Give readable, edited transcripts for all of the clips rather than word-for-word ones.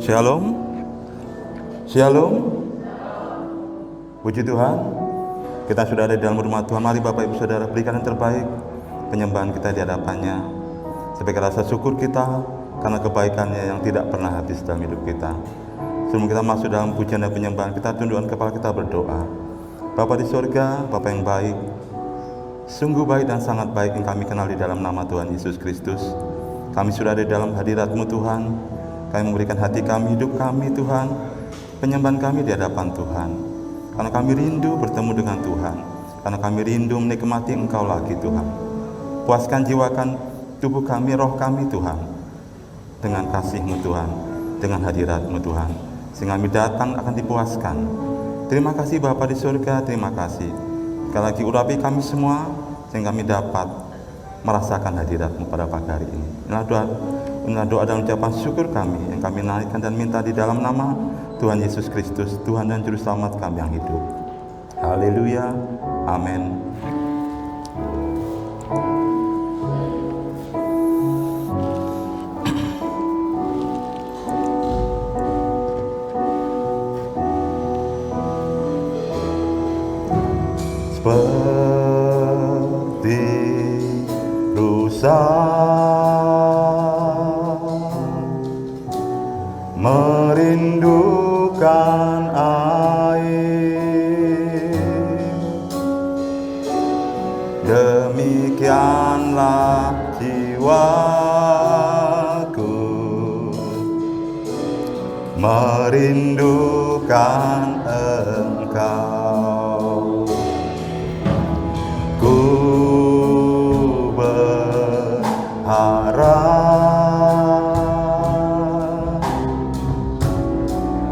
Shalom. Shalom. Puji Tuhan, kita sudah ada di dalam rumah Tuhan. Mari Bapak Ibu Saudara berikan yang terbaik penyembahan kita di hadapannya, sebagai rasa syukur kita karena kebaikannya yang tidak pernah habis dalam hidup kita. Sebelum kita masuk dalam pujian dan penyembahan, kita tundukkan kepala kita berdoa. Bapa di surga, Bapa yang baik, sungguh baik dan sangat baik yang kami kenal di dalam nama Tuhan Yesus Kristus. Kami sudah ada di dalam hadirat-Mu Tuhan. Kami memberikan hati kami, hidup kami Tuhan, penyembahan kami di hadapan Tuhan. Karena kami rindu bertemu dengan Tuhan, karena kami rindu menikmati Engkau lagi Tuhan. Puaskan jiwakan tubuh kami, roh kami Tuhan, dengan kasih-Mu Tuhan, dengan hadirat-Mu Tuhan, sehingga kami datang akan dipuaskan. Terima kasih Bapa di surga, terima kasih. Sekali lagi urapi kami semua, sehingga kami dapat merasakan hadirat-Mu pada pagi hari ini. Inilah doa dan ucapan syukur kami yang kami naikkan dan minta di dalam nama Tuhan Yesus Kristus, Tuhan dan Juru Selamat kami yang hidup. Haleluya, amin. Seperti rusa merindukan air, demikianlah jiwaku merindukan Engkau. Ku berharap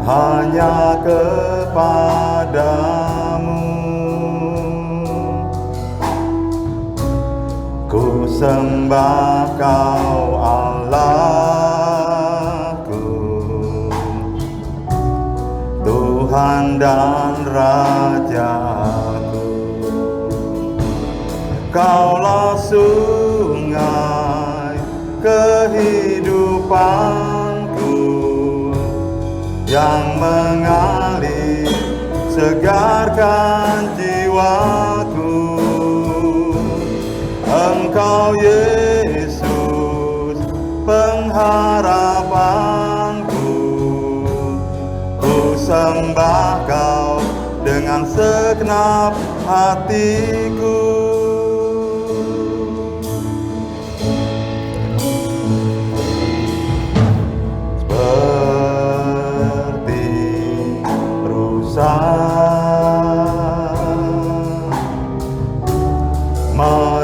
hanya kepadamu, ku sembah Kau Allahku, Tuhan dan Rajaku. Kaulah sungai kehidupanku yang mengalir, segarkan jiwaku. Engkau Yesus, pengharapanku, ku sembah Kau dengan segenap hatiku.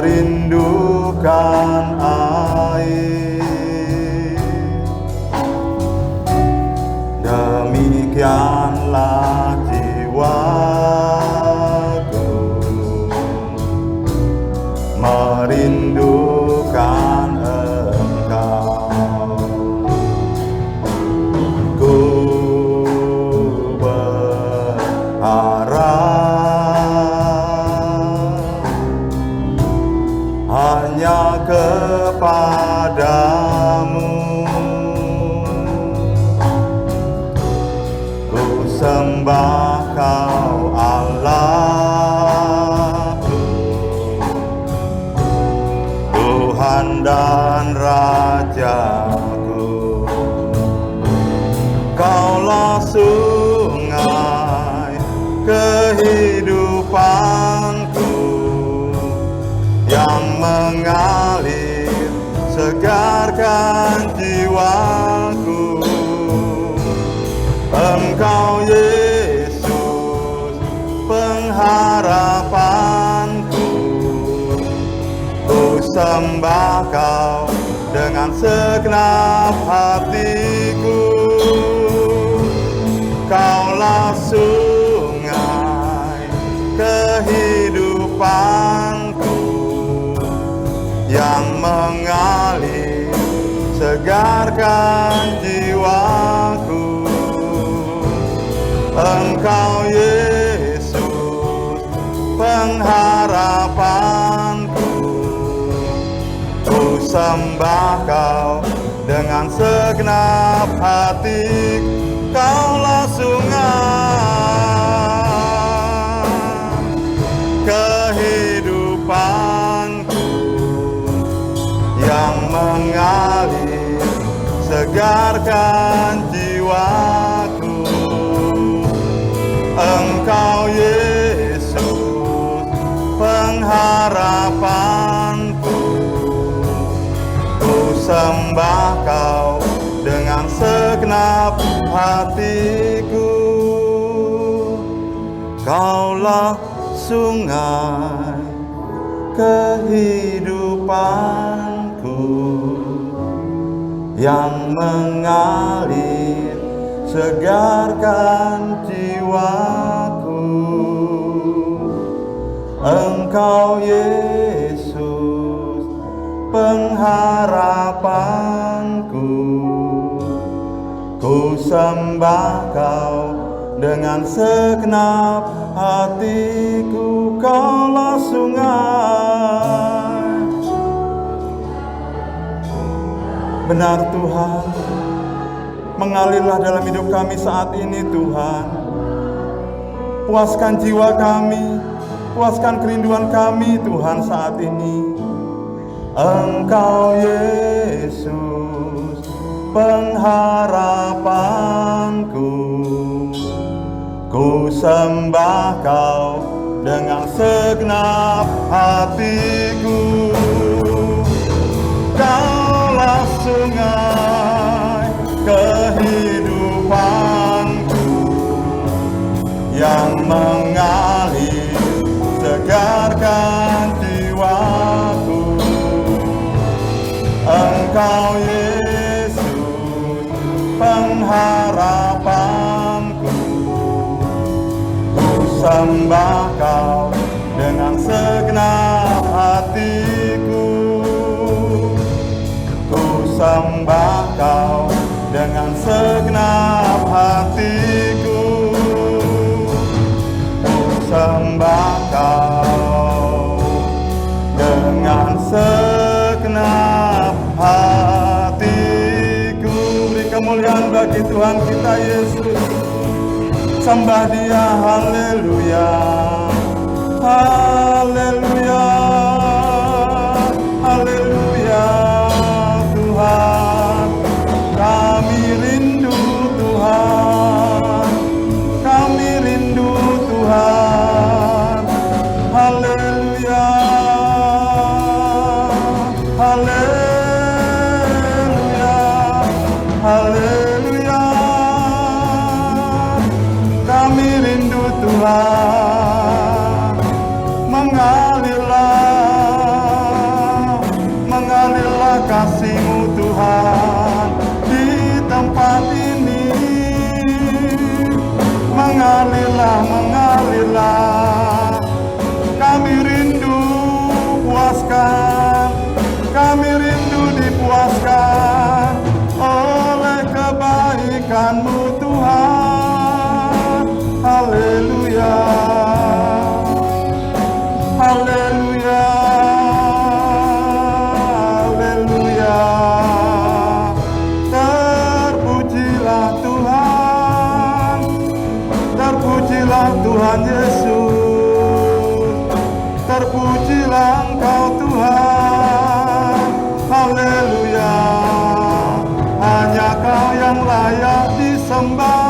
Merindukan air, demikianlah jiwaku merindukan Engkau. Ku hanya kepadamu, ku sembah Kau Allahku, Tuhan dan Rajaku. Kaulah sungai kehidupanku yang mengalir, segarkan jiwaku. Engkau Yesus, pengharapanku, ku sembah Kau dengan segenap hatiku. Kaulah sungai kehidupanku yang mengalir, segarkan jiwaku. Engkau Yesus, pengharapanku, ku sembah Kau dengan segenap hati, Kaulah sungai kehidupanku yang mengalir, segarkan jiwaku. Engkau Yesus, pengharapanku. Ku sembah Kau dengan segenap hatiku. Kaulah sungai kehidupanku yang mengalir, segarkan jiwaku. Engkau Yesus, pengharapanku. Ku sembah Kau dengan segenap hatiku. Kaulah sungai. Benar Tuhan, mengalirlah dalam hidup kami saat ini Tuhan. Puaskan jiwa kami, puaskan kerinduan kami Tuhan saat ini. Engkau Yesus, pengharapanku. Ku sembah Kau dengan segenap hatiku. Kaulah sungai kehidupanku yang mengalir, segarkan jiwaku. Engkau Yesus, pengharapanku. Ku sembah Kau dengan segenap hatiku. Ku sembah Kau dengan segenap hatiku. Ku sembah Kau dengan segenap hatiku. Beri kemuliaan bagi Tuhan kita Yesus. Sembah Dia, haleluya, haleluya, haleluya. Tuhan, kami rindu Tuhan, kami rindu Tuhan. Haleluya, haleluya, haleluya. Kami rindu Tuhan. Mengalirlah kasih-Mu Tuhan di tempat ini. Mengalirlah. Kami rindu puaskan, kami rindu dipuaskan oleh kebaikan-Mu Tuhan. Haleluya, haleluya, haleluya. Terpujilah Tuhan, terpujilah Tuhan Yesus, terpujilah Engkau Tuhan. Haleluya, hanya Kau yang layak disembah,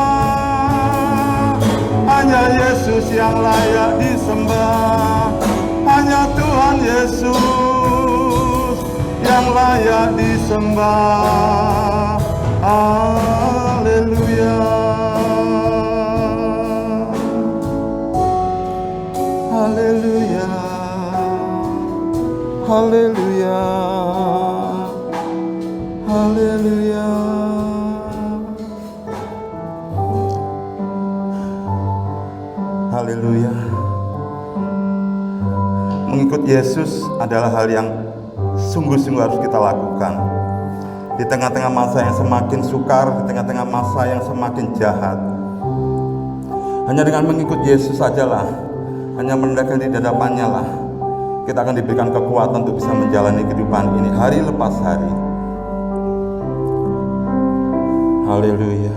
hanya Yesus yang layak disembah, hanya Tuhan Yesus yang layak disembah. Haleluya, haleluya, haleluya, haleluya. Haleluya. Mengikut Yesus adalah hal yang sungguh-sungguh harus kita lakukan. Di tengah-tengah masa yang semakin sukar, di tengah-tengah masa yang semakin jahat, hanya dengan mengikut Yesus sajalah, hanya mendekat di hadapannya lah, kita akan diberikan kekuatan untuk bisa menjalani kehidupan ini hari lepas hari. Haleluya.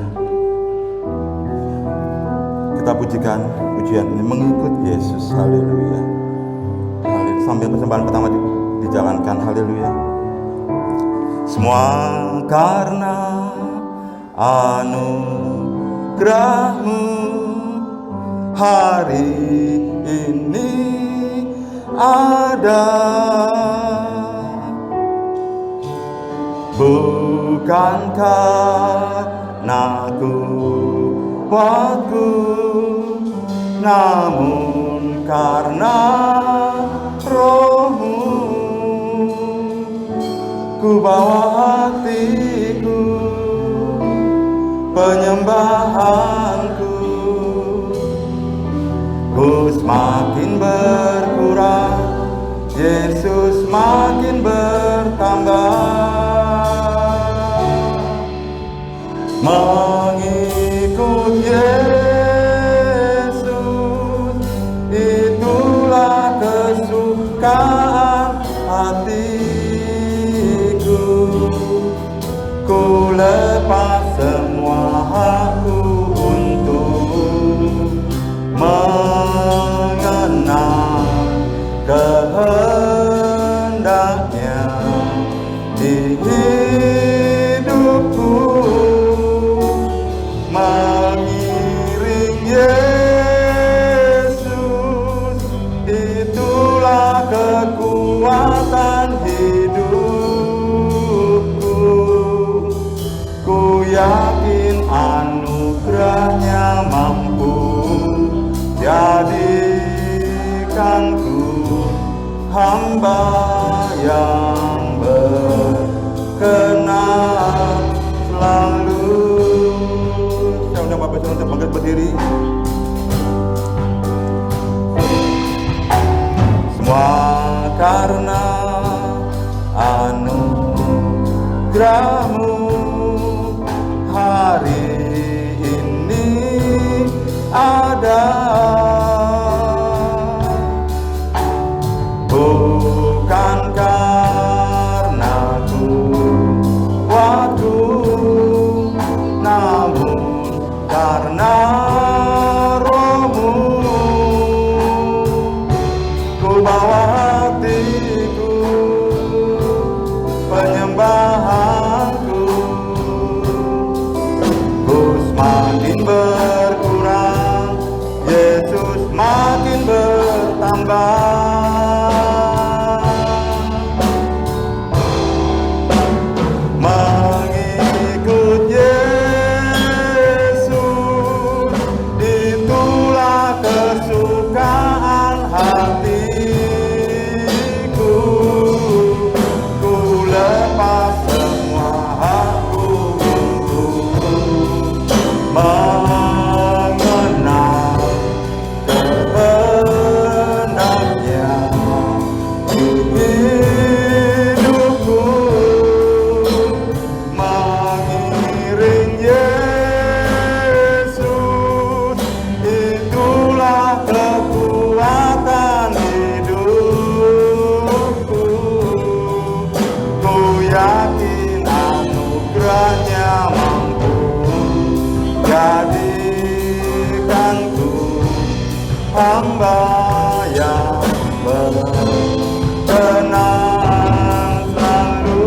Kita pujikan pujian ini mengikut Yesus. Haleluya. Sambil persembahan pertama dijalankan. Haleluya. Semua karena anugerah-Mu hari ini ada, bukan karena kuatku, namun karena Roh-Mu. Ku bawa hatiku, penyembahanku, ku semakin berkurang, Yesus makin bertambah. Mengikut Yesus, itulah kesukaan hatiku. Ku lepas semua hakku untuk mengenal kehendaknya di hidupku. Mengiring Yesus, itulah kekuatan hidupku. Ku yakin anugerah-Nya mampu jadikanku hamba yang berkenan selalu. Saya undang Bapak Ibu untuk bangkit berdiri. Semua karena anugerah-Mu hari ini ada, bukan karena kuatku, namun karena Roh-Mu. Ku bawa hatiku, penyembahanku, ku semakin berkurang, Yesus makin bertambah. Mengikut Yesus, itulah kesukaan hatiku. Ku lepas semua hakku untuk mengenal kehendaknya di hidupku. Mengiring Yesus, itulah kekuatan hidupku. Ku yakin anugerah-Nya mampu jadikanku hamba yang berkenan selalu.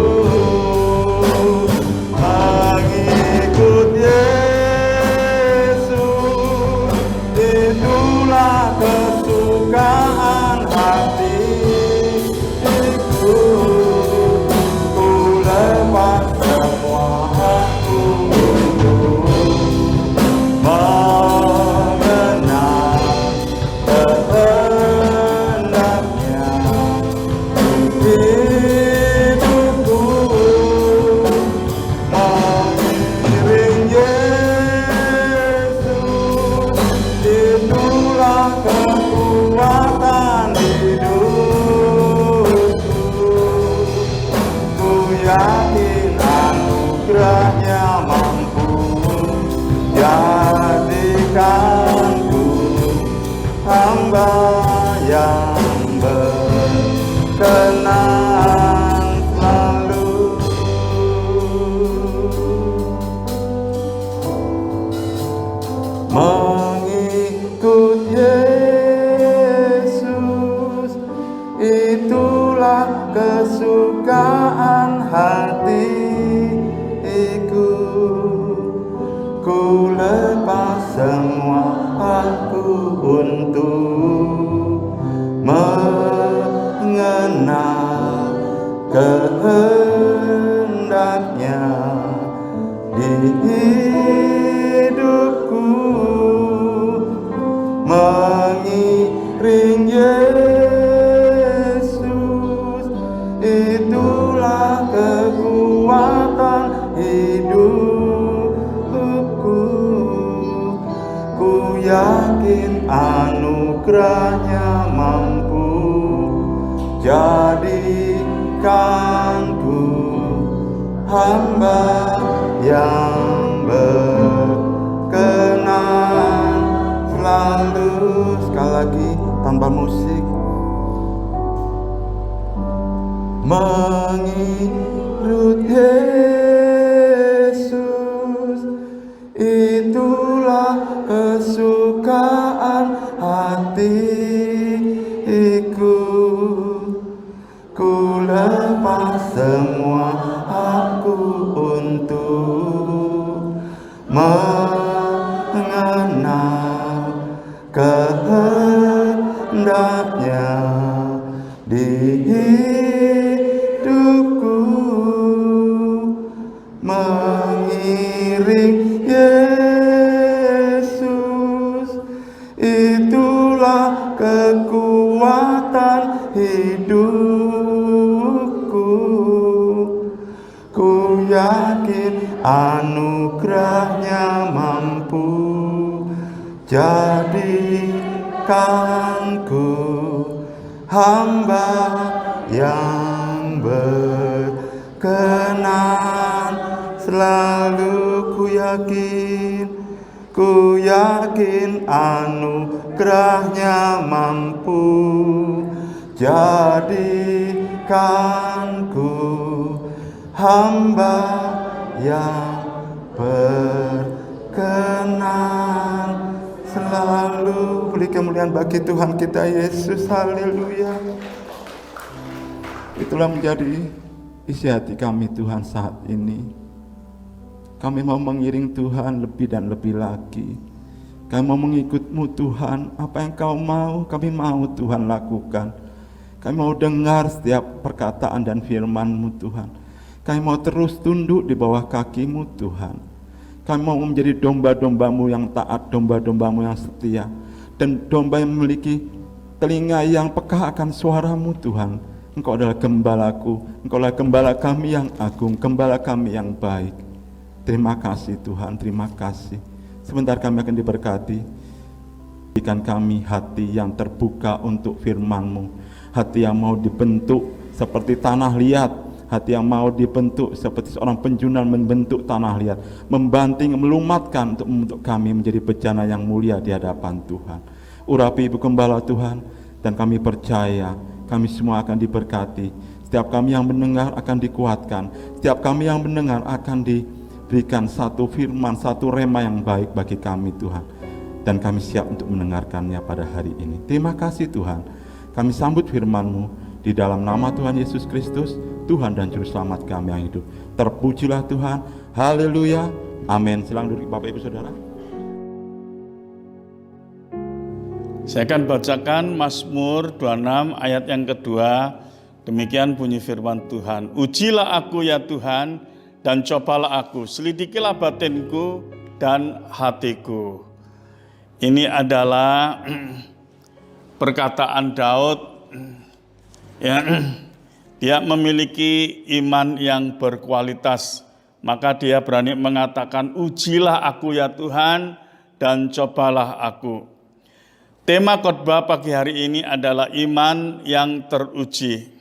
Mengikut Yesus, itulah kesukaan hatiku. Ku lepas semua hakku untuk mengenal kehendaknya di hidupku. Mengiring Yesus, itulah kekuatan hidupku. Ku yakin anugerah-Nya mampu jadikanku hamba yang berkenan selalu. kesukaan hatiku. Ku lepas semua aku untuk mengenal kehendaknya di hidupku, mengiring Yesus, itulah kekuatan hidupku. Ku yakin anugerahnya mampu jadikanku hamba yang berkenan selalu. Sekali lagi tanpa musik. Mengikut Yesus, itulah kesukaan hatiku. Ku lepas semua aku untuk mengenal kehendaknya di hidupku, mengiring Yesus, itulah kekuatan hidupku. Ku yakin anugerahnya mampu jadikanku hamba yang berkenan selalu. Ku yakin anugerahnya mampu jadikanku hamba yang berkenan selalu. Beri kemuliaan bagi Tuhan kita Yesus. Haleluya. Itulah menjadi isi hati kami Tuhan saat ini. Kami mau mengiring Tuhan lebih dan lebih lagi. Kami mau mengikut-Mu Tuhan. Apa yang Kau mau, kami mau Tuhan lakukan. Kami mau dengar setiap perkataan dan firman-Mu Tuhan. Kami mau terus tunduk di bawah kaki-Mu Tuhan. Kami mau menjadi domba-domba-Mu yang taat, domba-domba-Mu yang setia, dan domba yang memiliki telinga yang peka akan suara-Mu Tuhan. Engkau adalah gembalaku, Engkau adalah gembala kami yang agung, gembala kami yang baik. Terima kasih Tuhan, terima kasih. Sebentar kami akan diberkati. Berikan kami hati yang terbuka untuk firman-Mu, hati yang mau dibentuk seperti tanah liat, hati yang mau dibentuk seperti seorang penjunan membentuk tanah liat, membanting, melumatkan untuk membentuk kami menjadi bejana yang mulia di hadapan Tuhan. Urapi Ibu Gembala Tuhan, dan kami percaya kami semua akan diberkati. Setiap kami yang mendengar akan dikuatkan, setiap kami yang mendengar akan diberikan satu firman, satu rema yang baik bagi kami Tuhan. Dan kami siap untuk mendengarkannya pada hari ini. Terima kasih Tuhan. Kami sambut firman-Mu di dalam nama Tuhan Yesus Kristus, Tuhan dan Juru Selamat kami yang hidup. Terpujilah Tuhan. Haleluya. Amin. Silakan duduk Bapak Ibu Saudara. Saya akan bacakan Mazmur 26 ayat yang kedua. Demikian bunyi firman Tuhan. Ujilah aku ya Tuhan, dan cobalah aku, selidikilah batinku dan hatiku. Ini adalah perkataan Daud. Ya, dia memiliki iman yang berkualitas. Maka dia berani mengatakan, ujilah aku ya Tuhan, dan cobalah aku. Tema khotbah pagi hari ini adalah iman yang teruji.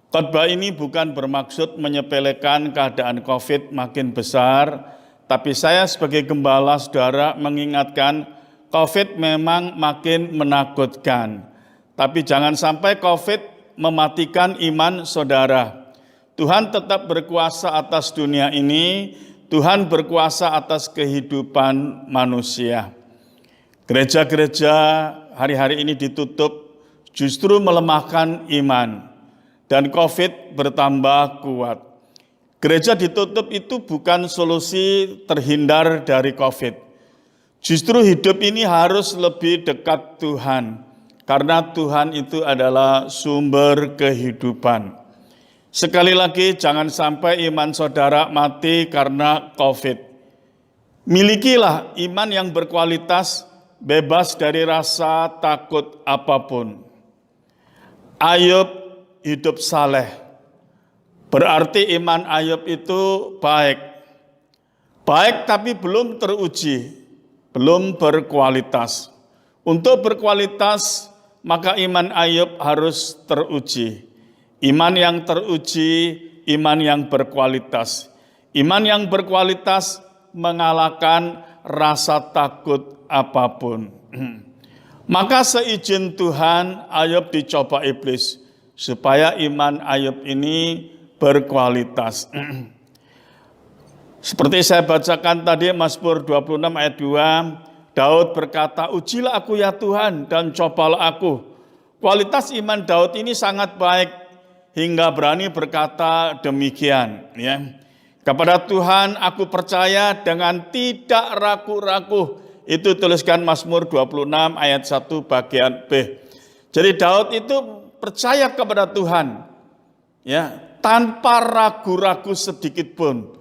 Khotbah ini bukan bermaksud menyepelekan keadaan COVID makin besar, tapi saya sebagai gembala saudara mengingatkan COVID memang makin menakutkan. Tapi jangan sampai COVID mematikan iman saudara. Tuhan tetap berkuasa atas dunia ini, Tuhan berkuasa atas kehidupan manusia. Gereja-gereja hari-hari ini ditutup justru melemahkan iman. dan COVID bertambah kuat. Gereja ditutup itu bukan solusi terhindar dari COVID. Justru hidup ini harus lebih dekat Tuhan, karena Tuhan itu adalah sumber kehidupan. Sekali lagi, jangan sampai iman saudara mati karena COVID. Milikilah iman yang berkualitas, bebas dari rasa takut apapun. Ayub hidup saleh. Berarti iman Ayub itu baik. Baik tapi belum teruji, belum berkualitas. Untuk berkualitas, maka iman Ayub harus teruji. Iman yang teruji, iman yang berkualitas. Iman yang berkualitas mengalahkan rasa takut apapun. Maka seizin Tuhan, Ayub dicoba iblis, supaya iman Ayub ini berkualitas. Seperti saya bacakan tadi Mazmur 26 ayat 2, Daud berkata, ujilah aku ya Tuhan dan cobalah aku. Kualitas iman Daud ini sangat baik, hingga berani berkata demikian. Ya. Kepada Tuhan aku percaya dengan tidak ragu-ragu. Itu tuliskan Mazmur 26 ayat 1 bagian B. Jadi Daud itu percaya kepada Tuhan, ya, tanpa ragu-ragu sedikit pun.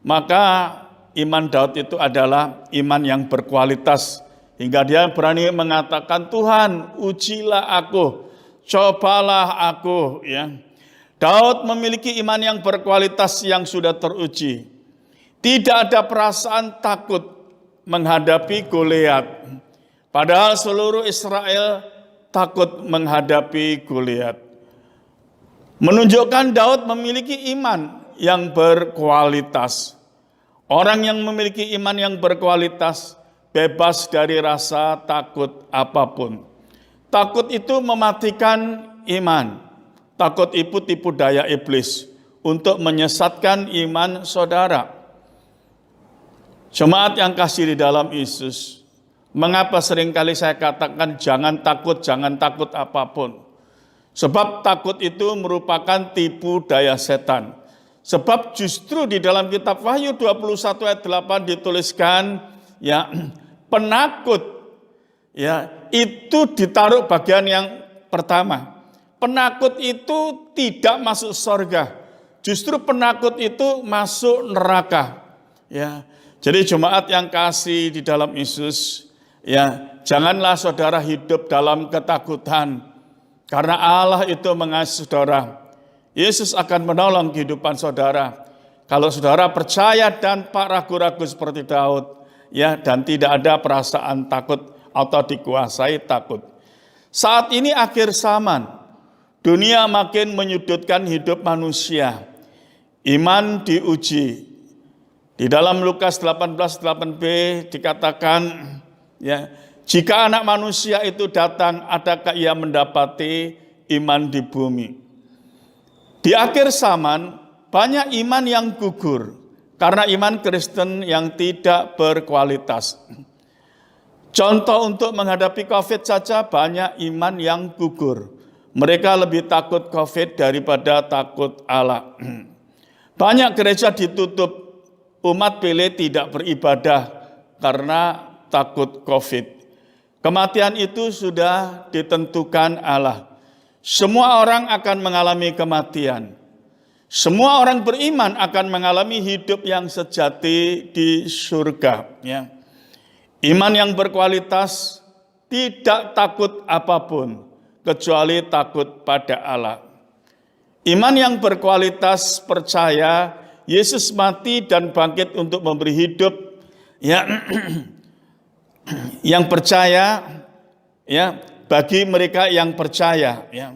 Maka iman Daud itu adalah iman yang berkualitas. Hingga dia berani mengatakan, Tuhan ujilah aku, cobalah aku. Ya. Daud memiliki iman yang berkualitas yang sudah teruji. Tidak ada perasaan takut menghadapi Goliat. Padahal seluruh Israel takut menghadapi Goliat. Menunjukkan Daud memiliki iman yang berkualitas. Orang yang memiliki iman yang berkualitas bebas dari rasa takut apapun. Takut itu mematikan iman. Takut itu tipu daya iblis untuk menyesatkan iman saudara. Jemaat yang kasih di dalam Yesus, mengapa seringkali saya katakan jangan takut apapun. Sebab takut itu merupakan tipu daya setan. Sebab justru di dalam kitab Wahyu 21 ayat 8 dituliskan, ya, penakut, ya, itu ditaruh bagian yang pertama. Penakut itu tidak masuk surga, justru penakut itu masuk neraka. Ya, jadi jemaat yang kasih di dalam Yesus, ya, janganlah saudara hidup dalam ketakutan, karena Allah itu mengasihi saudara. Yesus akan menolong kehidupan saudara. Kalau saudara percaya dan tak ragu-ragu seperti Daud, ya, dan tidak ada perasaan takut atau dikuasai takut. Saat ini akhir zaman. Dunia makin menyudutkan hidup manusia. Iman diuji. Di dalam Lukas 18:8b dikatakan, ya, jika anak manusia itu datang, adakah ia mendapati iman di bumi? Di akhir zaman banyak iman yang gugur karena iman Kristen yang tidak berkualitas. Contoh untuk menghadapi COVID saja banyak iman yang gugur. Mereka lebih takut COVID daripada takut Allah. Banyak gereja ditutup, umat pilih tidak beribadah karena takut COVID. Kematian itu sudah ditentukan Allah. Semua orang akan mengalami kematian. Semua orang beriman akan mengalami hidup yang sejati di surga. Ya. Iman yang berkualitas tidak takut apapun, kecuali takut pada Allah. Iman yang berkualitas percaya Yesus mati dan bangkit untuk memberi hidup, ya, yang percaya, ya, bagi mereka yang percaya. Ya.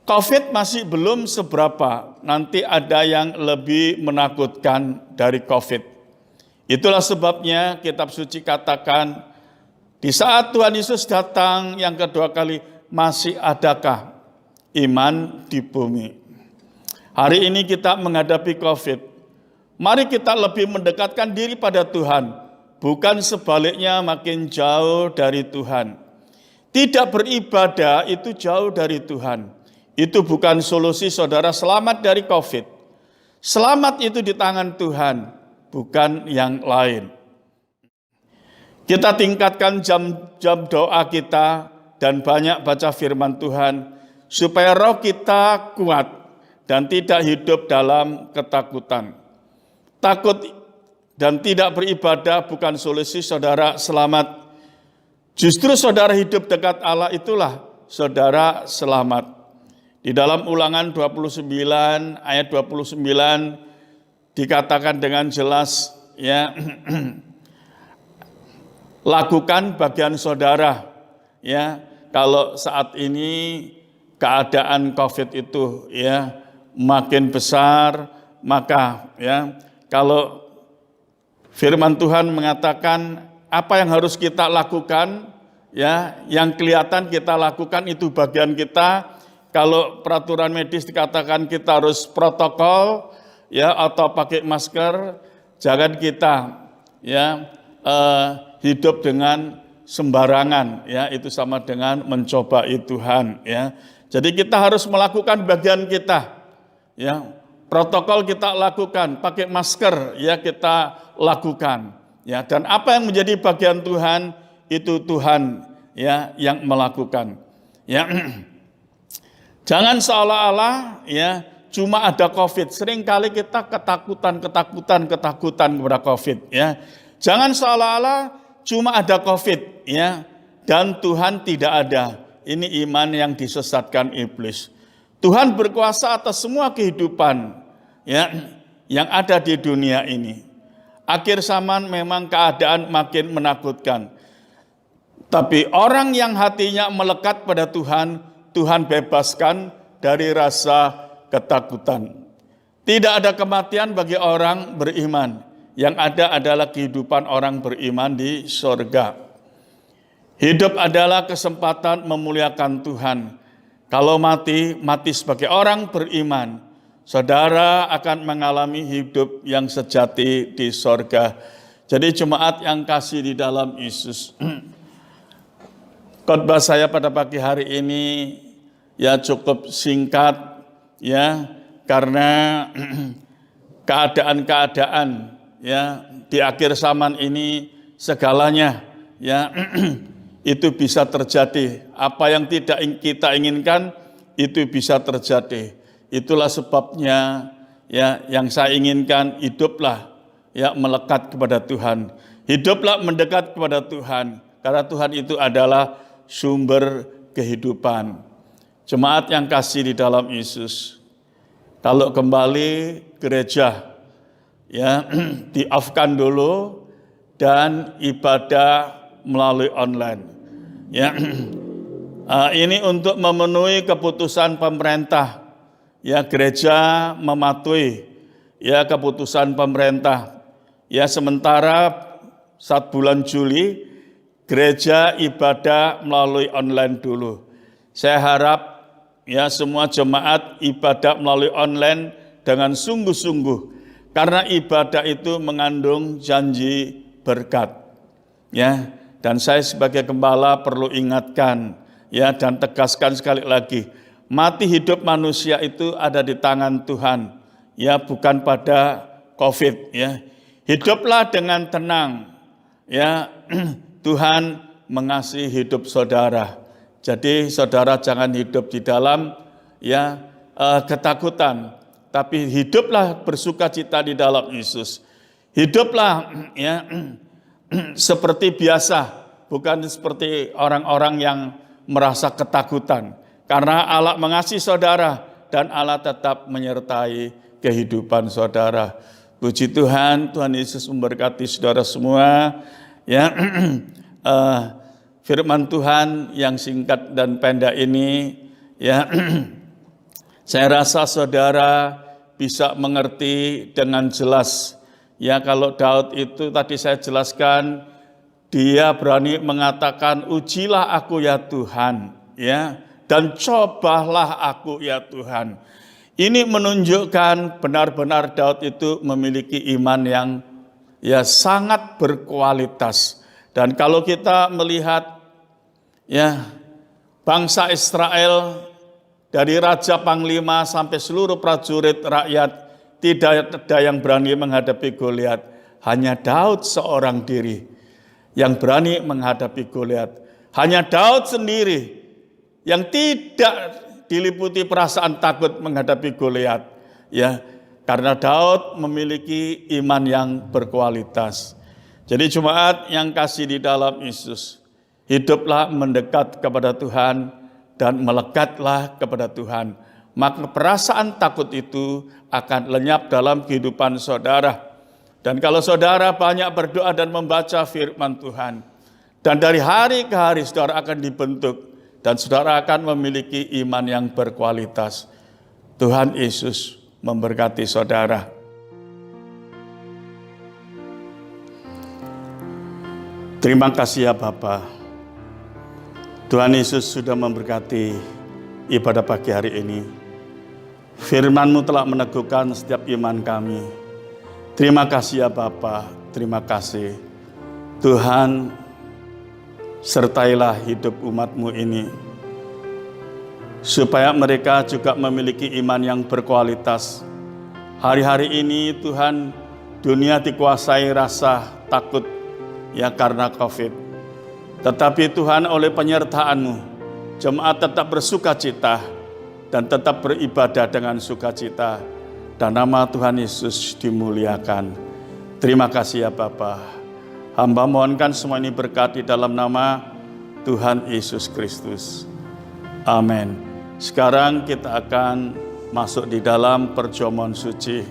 COVID masih belum seberapa, nanti ada yang lebih menakutkan dari COVID. Itulah sebabnya kitab suci katakan, di saat Tuhan Yesus datang yang kedua kali, masih adakah iman di bumi? Hari ini kita menghadapi COVID. Mari kita lebih mendekatkan diri pada Tuhan, bukan sebaliknya makin jauh dari Tuhan. Tidak beribadah itu jauh dari Tuhan. itu bukan solusi saudara selamat dari COVID. Selamat itu di tangan Tuhan, bukan yang lain. Kita tingkatkan jam doa kita dan banyak baca firman Tuhan, supaya roh kita kuat dan tidak hidup dalam ketakutan. Takut dan tidak beribadah bukan solusi saudara selamat. Justru saudara hidup dekat Allah itulah saudara selamat. Di dalam Ulangan 29 ayat 29 dikatakan dengan jelas, ya, lakukan bagian saudara, ya. Kalau saat ini keadaan COVID itu, ya, makin besar, maka, ya, kalau firman Tuhan mengatakan apa yang harus kita lakukan, ya, yang kelihatan kita lakukan itu bagian kita. Kalau peraturan medis dikatakan kita harus protokol, ya, atau pakai masker, jangan kita, ya, hidup dengan sembarangan, ya, itu sama dengan mencobai Tuhan, ya. Jadi kita harus melakukan bagian kita, ya. Protokol kita lakukan, pakai masker, ya, kita lakukan, ya. Dan apa yang menjadi bagian Tuhan itu Tuhan, ya, yang melakukan, ya. Jangan seolah-olah, ya, cuma ada COVID. Seringkali kita ketakutan kepada COVID, ya. Jangan seolah-olah cuma ada COVID, ya, dan Tuhan tidak ada. Ini iman yang disesatkan iblis. Tuhan berkuasa atas semua kehidupan, ya, yang ada di dunia ini. Akhir zaman memang keadaan makin menakutkan. Tapi orang yang hatinya melekat pada Tuhan, Tuhan bebaskan dari rasa ketakutan. Tidak ada kematian bagi orang beriman. Yang ada adalah kehidupan orang beriman di sorga. Hidup adalah kesempatan memuliakan Tuhan. Kalau mati, mati sebagai orang beriman. Saudara akan mengalami hidup yang sejati di sorga. Jadi jemaat yang kasih di dalam Yesus. Khotbah saya pada pagi hari ini, ya, cukup singkat, ya, karena keadaan-keadaan, ya, di akhir zaman ini segalanya, ya, itu bisa terjadi. Apa yang tidak kita inginkan itu bisa terjadi. Itulah sebabnya, ya, yang saya inginkan, hiduplah, ya, melekat kepada Tuhan. Hiduplah mendekat kepada Tuhan, karena Tuhan itu adalah sumber kehidupan. Jemaat yang kasih di dalam Yesus, kalau kembali gereja, ya, di-off-kan dulu dan ibadah melalui online, ya. Ini untuk memenuhi keputusan pemerintah, ya, gereja mematuhi, ya, keputusan pemerintah, ya. Sementara saat bulan Juli gereja ibadah melalui online dulu. Saya harap, ya, semua jemaat ibadah melalui online dengan sungguh-sungguh, karena ibadah itu mengandung janji berkat, ya. Dan saya sebagai gembala perlu ingatkan, ya, dan tegaskan sekali lagi, mati hidup manusia itu ada di tangan Tuhan, ya, bukan pada COVID, ya. Hiduplah dengan tenang, ya. Tuhan mengasihi hidup saudara. Jadi saudara jangan hidup di dalam, ya, ketakutan, tapi hiduplah bersukacita di dalam Yesus. Hiduplah, ya, seperti biasa, bukan seperti orang-orang yang merasa ketakutan. Karena Allah mengasihi saudara dan Allah tetap menyertai kehidupan saudara. Puji Tuhan, Tuhan Yesus memberkati saudara semua, ya. Firman Tuhan yang singkat dan pendek ini, ya, saya rasa saudara bisa mengerti dengan jelas. Ya, kalau Daud itu tadi saya jelaskan, dia berani mengatakan, ujilah aku ya Tuhan, ya, dan cobalah aku ya Tuhan. Ini menunjukkan benar-benar Daud itu memiliki iman yang, ya, sangat berkualitas. Dan kalau kita melihat, ya, bangsa Israel dari raja, panglima sampai seluruh prajurit rakyat, tidak ada yang berani menghadapi Goliat. Hanya Daud seorang diri yang berani menghadapi Goliat. Hanya Daud sendiri yang tidak diliputi perasaan takut menghadapi Goliat. Ya, karena Daud memiliki iman yang berkualitas. Jadi jemaat yang kasih di dalam Yesus, hiduplah mendekat kepada Tuhan dan melekatlah kepada Tuhan. Maka perasaan takut itu akan lenyap dalam kehidupan saudara. Dan kalau saudara banyak berdoa dan membaca firman Tuhan, dan dari hari ke hari saudara akan dibentuk, dan saudara akan memiliki iman yang berkualitas. Tuhan Yesus memberkati saudara. Terima kasih ya Bapa. Tuhan Yesus sudah memberkati ibadah pagi hari ini. Firman-Mu telah meneguhkan setiap iman kami. Terima kasih ya Bapa, terima kasih. Tuhan, sertailah hidup umat-Mu ini, supaya mereka juga memiliki iman yang berkualitas. Hari-hari ini Tuhan, dunia dikuasai rasa takut ya karena COVID. Tetapi Tuhan, oleh penyertaan-Mu, jemaat tetap bersukacita dan tetap beribadah dengan sukacita. Dan nama Tuhan Yesus dimuliakan. Terima kasih ya Bapa. Hamba mohonkan semua ini berkat di dalam nama Tuhan Yesus Kristus. Amin. Sekarang kita akan masuk di dalam perjamuan suci.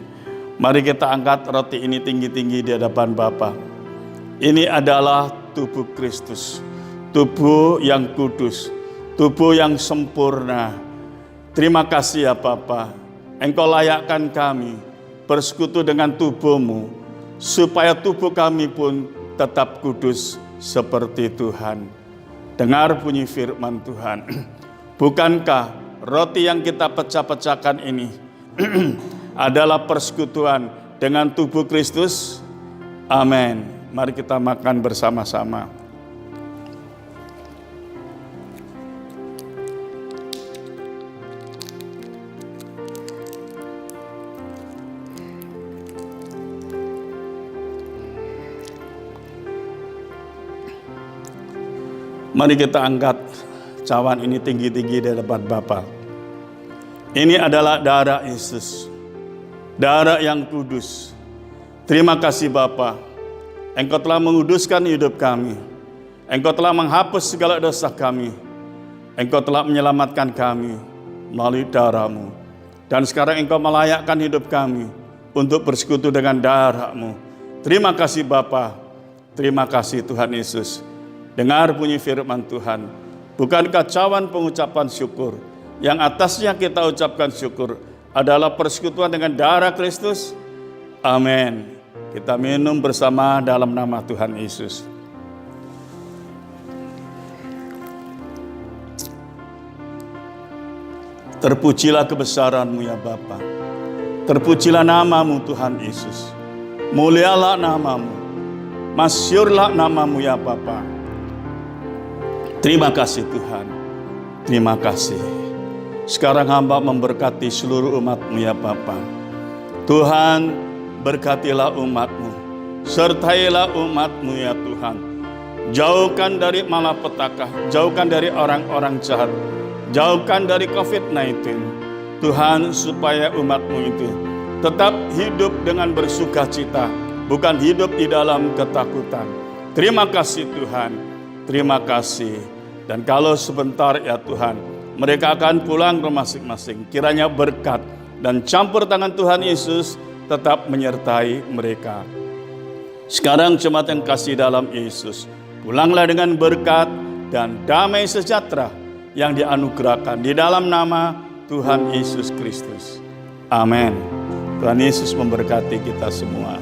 Mari kita angkat roti ini tinggi-tinggi di hadapan Bapa. Ini adalah tubuh Kristus, tubuh yang kudus, tubuh yang sempurna. Terima kasih ya Bapa. Engkau layakkan kami bersekutu dengan tubuh-Mu, supaya tubuh kami pun tetap kudus seperti Tuhan. Dengar bunyi firman Tuhan. Bukankah roti yang kita pecah-pecahkan ini adalah persekutuan dengan tubuh Kristus? Amin. Mari kita makan bersama-sama. Mari kita angkat cawan ini tinggi-tinggi di hadapan Bapa. Ini adalah darah Yesus, darah yang kudus. Terima kasih Bapa, Engkau telah menguduskan hidup kami. Engkau telah menghapus segala dosa kami. Engkau telah menyelamatkan kami melalui darah-Mu. Dan sekarang Engkau melayakkan hidup kami untuk bersekutu dengan darah-Mu. Terima kasih Bapa, terima kasih Tuhan Yesus. Dengar bunyi firman Tuhan. Bukankah cawan pengucapan syukur yang atasnya kita ucapkan syukur adalah persekutuan dengan darah Kristus? Amin. Kita minum bersama dalam nama Tuhan Yesus. Terpujilah kebesaran-Mu ya Bapa. Terpujilah nama-Mu Tuhan Yesus. Mulialah nama-Mu. Masyurlah nama-Mu ya Bapa. Terima kasih Tuhan, terima kasih. Sekarang hamba memberkati seluruh umat-Mu ya Bapa. Tuhan, berkatilah umat-Mu, sertailah umat-Mu ya Tuhan. Jauhkan dari malapetaka, jauhkan dari orang-orang jahat, jauhkan dari COVID-19. Tuhan, supaya umat-Mu itu tetap hidup dengan bersukacita, bukan hidup di dalam ketakutan. Terima kasih Tuhan, terima kasih. Dan kalau sebentar ya Tuhan, mereka akan pulang ke masing-masing. Kiranya berkat dan campur tangan Tuhan Yesus tetap menyertai mereka. Sekarang jemaat yang kasih dalam Yesus, pulanglah dengan berkat dan damai sejahtera yang dianugerahkan di dalam nama Tuhan Yesus Kristus. Amin. Tuhan Yesus memberkati kita semua.